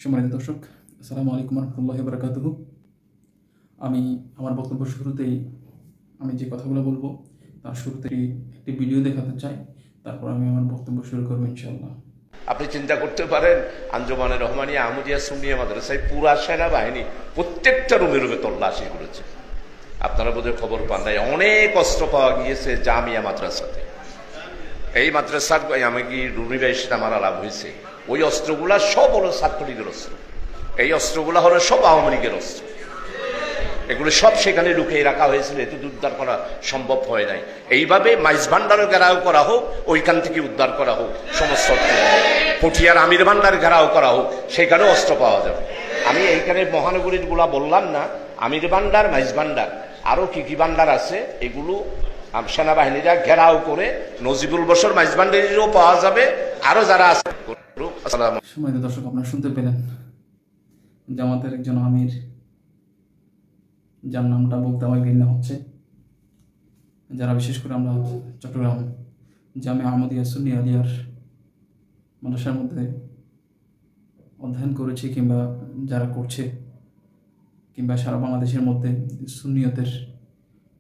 সম্মানিত দর্শক, আসসালামু আলাইকুম রহমতুল্লাহি বারাকাতুহু। আমি আমার বক্তব্য শুরুতেই আমি যে কথাগুলো বলবো তার শুরুতেই একটি ভিডিও দেখাতে চাই, তারপর আমি আমার বক্তব্য শুরু করবো ইনশাআল্লাহ। আপনি চিন্তা করতে পারেন, আঞ্জুমানে রহমানিয়া আহমদিয়া সুন্নিয়া মাদ্রাসায় পুরা সেনাবাহিনী প্রত্যেকটা রুমে রুমে তল্লাশি করেছে। আপনারা বোধহয় খবর পান নাই, অনেক অস্ত্র পাওয়া গিয়েছে জামিয়া মাদ্রাসাতে। এই মাদ্রাসার আমি কি রুনিবাইশটা আমার লাভ হয়েছে, ওই অস্ত্রগুলা সব হলো ছাত্রলীগের অস্ত্র, এই অস্ত্রগুলা হলো সব আওয়ামী লীগের অস্ত্র। এগুলো সব সেখানে লুকিয়ে রাখা হয়েছিল, এত উদ্ধার করা সম্ভব হয় নাই। এইভাবে মাইজ ভান্ডারও ঘেরাও করা হোক, ওইখান থেকে উদ্ধার করা হোক, সমস্ত পটিয়ার আমির ভান্ডার ঘেরাও করা হোক, সেখানেও অস্ত্র পাওয়া যাবে। আমি এইখানে মহানগরীর গুলা বললাম না, আমির ভান্ডার, মাইজ ভান্ডার, আরো কি কি ভান্ডার আছে, এগুলো সেনাবাহিনীরা ঘেরাও করে নজিবুল বশর মাইজ ভান্ডারেরও পাওয়া যাবে, আরো যারা আছে। সম্মানিত দর্শক, আপনারা শুনতে পেলেন জামাতের একজন আমির, যার নামটা বলতে আমার ঘৃণা হচ্ছে, যারা বিশেষ করে আমরা চট্টগ্রাম জামিয়া আহমদিয়া সুন্নি আলিয়ার মাদ্রাসার মধ্যে অধ্যয়ন করেছি, কিংবা যারা করছে, কিংবা সারা বাংলাদেশের মধ্যে সুন্নিয়তের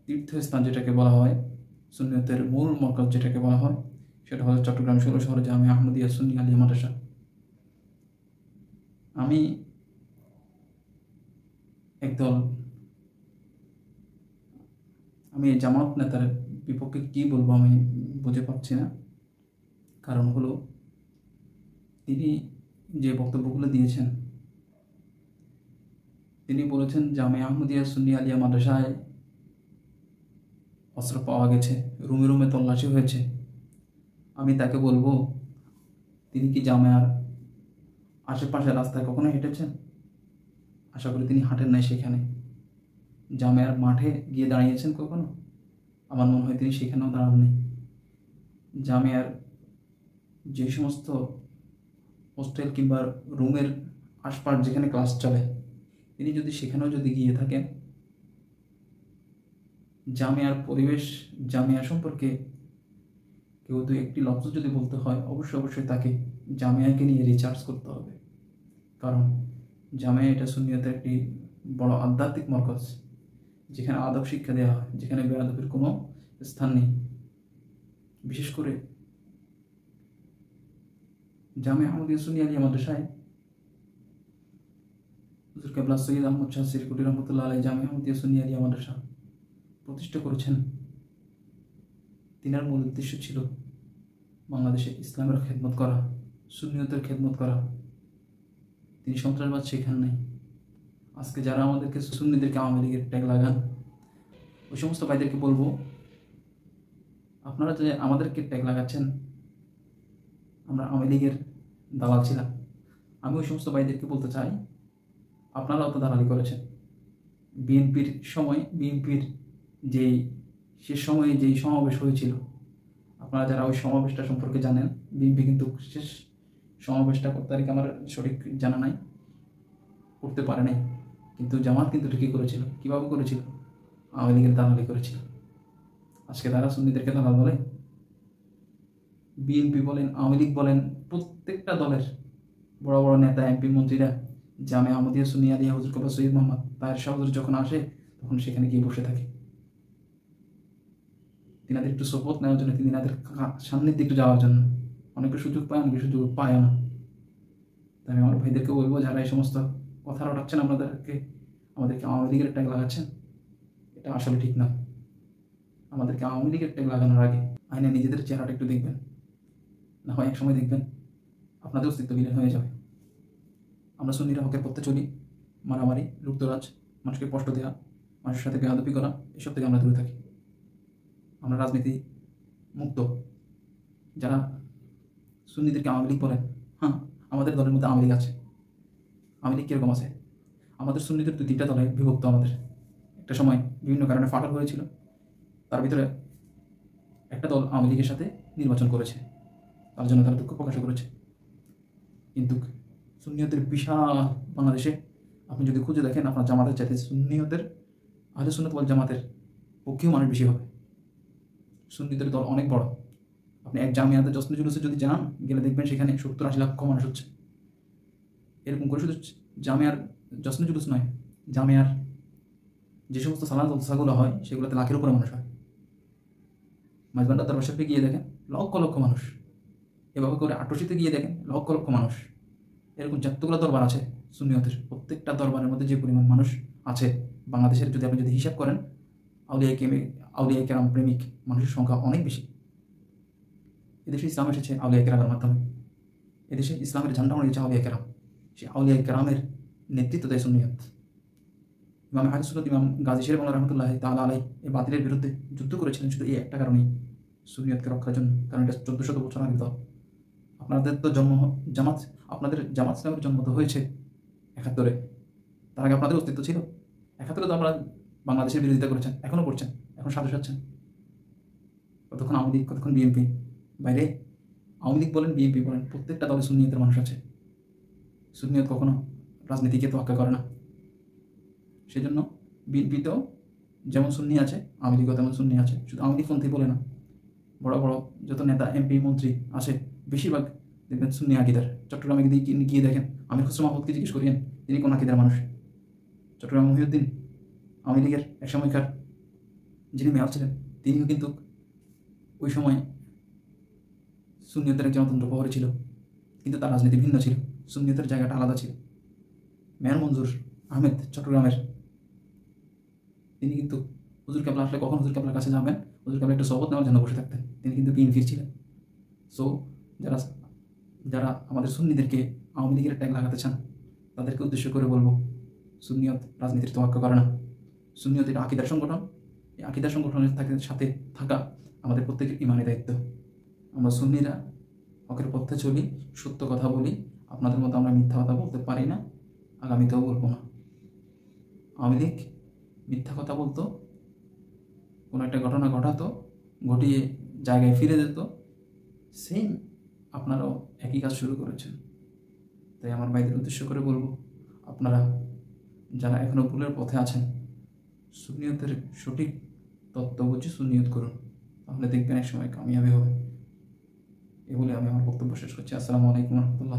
তীর্থস্থান যেটাকে বলা হয়, সুন্নিয়তের মূল মরকজ যেটাকে বলা হয়, সেটা হলো চট্টগ্রাম 16 শহরে জামিয়া আহমদিয়া সুন্নি আলিয়া মাদ্রাসা। আমি একদল জামাত নেতার বিপক্ষে কি বলবো আমি বুঝে পাচ্ছি না। কারণ হলো, তিনি যে বক্তব্যগুলো দিয়েছেন, তিনি বলেছেন জামিয়া আহমদিয়া সুন্নি আলিয়া মাদ্রাসায় অস্ত্র পাওয়া গেছে, রুমে রুমে তল্লাশি হয়েছে। আমি তাকে বলবো, তিনি কি জামিয়ার আশেপাশে রাস্তায় কখনো হেঁটেছেন? আশা করি তিনি হাঁটেন নাই। সেখানে জামিয়ার মাঠে গিয়ে দাঁড়িয়েছেন কখনো? আমার মনে হয় তিনি সেখানেও দাঁড়াননি। জামিয়ার যে সমস্ত হোস্টেল কিংবা রুমের আশপাশ যেখানে ক্লাস চলে, তিনি যদি সেখানেও যদি গিয়ে থাকেন, জামিয়ার পরিবেশ, জামিয়া সম্পর্কে কেউ দু একটি লফজ যদি বলতে হয়, অবশ্যই তাকে জামিয়াকে নিয়ে রিসার্চ করতে হবে। কারণ জামিয়া এটা সুন্নিয়তের একটি বড় আধ্যাত্মিক মরকজ, যেখানে আদব শিক্ষা দেওয়া হয়, যেখানে বেয়াদবের কোনো স্থান নেই। বিশেষ করে জামিয়া আহমদিয়া সুন্নি আলিয়া মাদ্রাসায় হুজুর কেবলা সৈয়দ আহমদ শাহ সিরকুটি রহমতুল্লাহ আলাইহি জামিয়া আহমদিয়া সুন্নি আলিয়া মাদ্রাসা প্রতিষ্ঠা করেছেন। তিনার মূল উদ্দেশ্য ছিল বাংলাদেশে ইসলামের খেদমত করা, সুন্নিয়তের খেদমত করা। তিনি সন্ত্রাসবাদ শেখান নাই। আজকে যারা আমাদেরকে সুন্নিদেরকে আওয়ামী লীগের ট্যাগ লাগান, ওই সমস্ত ভাইদেরকে বলবো, আপনারা যে আমাদেরকে ট্যাগ লাগাচ্ছেন, আমরা আওয়ামী লীগের দালাল ছিলাম। আমি ওই সমস্ত ভাইদেরকে বলতে চাই, আপনারাও তো দালালি করেছেন। বিএনপির সময়, বিএনপির যেই শেষ সময়ে যেই সমাবেশ হয়েছিল, আপনারা যারা ওই সমাবেশটা সম্পর্কে জানেন, বিএনপি কিন্তু শেষ সমাবেশটা কত তারিখ আমার সঠিক জানা নাই, করতে পারে নাই। কিন্তু জামাত কিন্তু ঠিকই করেছিল। কীভাবে করেছিল? আওয়ামী লীগের দালালি করেছিল। আজকে তারা সুন্নিদেরকে দালাল বলে। বিএনপি বলেন, আওয়ামী লীগ বলেন, প্রত্যেকটা দলের বড় বড় নেতা, এমপি, মন্ত্রীরা জামিয়া আহমদিয়া সুন্নি আলিয়া হুজুর কেবলা সৈয়দ মোহাম্মদ তাহের শাহ হুজুর যখন আসে, তখন সেখানে গিয়ে বসে থাকে। তিনাদের একটু শপথ নেওয়ার জন্য, তিনাদের সান্নিধ্যে একটু যাওয়ার জন্য। অনেকে সুযোগ পায়, অনেকে সুযোগ পায় না। তাই আমি আমার ভাইদেরকে বলবো, যারা এই সমস্ত কথা রটাচ্ছেন, আমাদেরকে আওয়ামী লীগের ট্যাগ লাগাচ্ছেন, এটা আসলে ঠিক না। আমাদেরকে আওয়ামী লীগের ট্যাগ লাগানোর আগে আইনে নিজেদের চেহারাটা একটু দেখবেন, না হয় একসময় দেখবেন আপনাদের অস্তিত্ব বিলীন হয়ে যাবে। আমরা সুন্নিরা হকের পথে চলি, মারামারি, লুপ্তরাজ, মানুষকে কষ্ট দেওয়া, মানুষের সাথে বেয়াদবি করা, এসব থেকে আমরা দূরে থাকি। আমরা রাজনীতি মুক্ত। যারা সুন্নিদেরকে আওয়ামী লীগ বলেন, হ্যাঁ, আমাদের দলের মধ্যে আওয়ামী লীগ আছে। আওয়ামী লীগ কীরকম আছে? আমাদের সুন্নিদের 2-3টা দলে বিভক্ত। আমাদের একটা সময় বিভিন্ন কারণে ফাটল হয়েছিল, তার ভিতরে একটা দল আওয়ামী লীগের সাথে নির্বাচন করেছে, তার জন্য তারা দুঃখ প্রকাশ করেছে। কিন্তু সুন্নিয়তের বিশাল বাংলাদেশে আপনি যদি খুঁজে দেখেন, আপনার জামাতের চাইতে সুন্নিয়তের, আহলে সুন্নাত ওয়াল জামাতের পক্ষেও মানুষ বেশি হবে। সুন্নিদের দল অনেক বড়। আপনি এক জামিয়াতে জশ্নে জুলুসে যদি যান, গেলে দেখবেন সেখানে 70-80 লাখ মানুষ হচ্ছে। এরকম করে শুধু জামিয়ার জশ্ন জুলুস নয়, জামিয়ার যে সমস্ত সালাদ জলসাগুলো হয় সেগুলোতে লাখের উপরে মানুষ হয়। মাঝবান্ডার দরবার শরীফে গিয়ে দেখেন লক্ষ লক্ষ মানুষ, এভাবে করে আটশিতে গিয়ে দেখেন লক্ষ লক্ষ মানুষ। এরকম যতগুলো দরবার আছে সুন্নিয়তের, প্রত্যেকটা দরবারের মধ্যে যে পরিমাণ মানুষ আছে বাংলাদেশের, যদি আপনি যদি হিসাব করেন, আউলিয়া কেরাম প্রেমিক মানুষের সংখ্যা অনেক বেশি। এদেশে ইসলাম এসেছে আউলিয়া কেরামের মাধ্যমে, এদেশে ইসলামের ঝান্ডা উড়িয়েছে আউলিয়া কেরাম। সেই আউলিয়া কেরামের নেতৃত্ব দেয় সুন্নিয়ত। ইমাম আহলে সুন্নাত ইমাম গাজী শের বাংলা রহমতুল্লাহ তাআলা আলাইহি এই বাতিলের বিরুদ্ধে যুদ্ধ করেছিলেন শুধু এই একটা কারণেই, সুন্নিয়তকে রক্ষার জন্য। কারণ এটা 1400 বছর আগের দল। আপনাদের তো আপনাদের জামাত ইসলামের জন্ম তো হয়েছে 71-এ। তার আগে আপনাদের অস্তিত্ব ছিল। 71-এ তো আপনারা বাংলাদেশের বিরোধিতা করেছেন, এখনও করছেন, এখন সাধু সাচ্ছেন। কতক্ষণ আওয়ামী লীগ, কতক্ষণ বিএনপি। বাইরে আওয়ামী লীগ বলেন, বিএনপি বলেন, প্রত্যেকটা দলে সুন্নিয়তের মানুষ আছে। সুন্নিয়ত কখনো রাজনীতিকে তোয়াক্কা করে না। সেজন্য বিএনপিতেও যেমন সুন্নি আছে, আওয়ামী লীগও তেমন সুন্নি আছে। শুধু আওয়ামী লীগপন্থী বলে না, বড় বড় যত নেতা, এমপি, মন্ত্রী আসে বেশিরভাগ দেখবেন সুন্নি আকিদার। চট্টগ্রামে গিয়ে দেখেন, আমির হোসেন মাহমুদকে জিজ্ঞেস করিয়েন তিনি কোন আকিদার মানুষ। চট্টগ্রাম মহিউদ্দিন আওয়ামী লীগের এক সময়কার যিনি মেয়র ছিলেন, তিনিও কিন্তু ওই সময় সুন্নিয়তের একজন অতন্ত্র প্রহরী ছিল, কিন্তু তার রাজনীতি ভিন্ন ছিল, সুন্নিয়তের জায়গাটা আলাদা ছিল। মেয়র মঞ্জুর আহমেদ চট্টগ্রামের, তিনি কিন্তু হুজুর কেবলা আসলে কখন হুজুর কেবলার কাছে যাবেন, হুজুর কেবলা একটা শপথ নেওয়ার জন্য বসে থাকতেন। তিনি কিন্তু বিএনপির ছিলেন। সো যারা আমাদের সুন্নিদেরকে আওয়ামী লীগের ট্যাগ লাগাতে চান, তাদেরকে উদ্দেশ্য করে বলবো, সুন্নিয়ত রাজনীতির তোয়াক্কা করে না। সুন্নিয়ত এটা আকিদার সংগঠন। এই আকিদার সংগঠনের সাথে থাকা আমাদের প্রত্যেকের ইমানি দায়িত্ব। আমরা সুন্নিরা হকের পথে চলি, সত্য কথা বলি। আপনাদের মতো আমরা মিথ্যা কথা বলতে পারি না, আগামীতেও বলবো না। আওয়ামী লীগ মিথ্যা কথা বলতো, কোনো একটা ঘটনা ঘটাতো, ঘটিয়ে জায়গায় ফিরে যেত, সেম আপনারাও একই কাজ শুরু করেছেন। তাই আমার ভাইদের উদ্দেশ্য করে বলবো, আপনারা যারা এখনও ভুলের পথে আছেন, সুন্নিয়তের সঠিক তত্ত্ব বুঝে সুন্নিয়ত করুন, তাহলে দেখবেন এক সময় কামিয়াবি হবে। এ বলে আমি আমার বক্তব্য শেষ করছি। আসসালামু আলাইকুম রহমতুল্লাহ।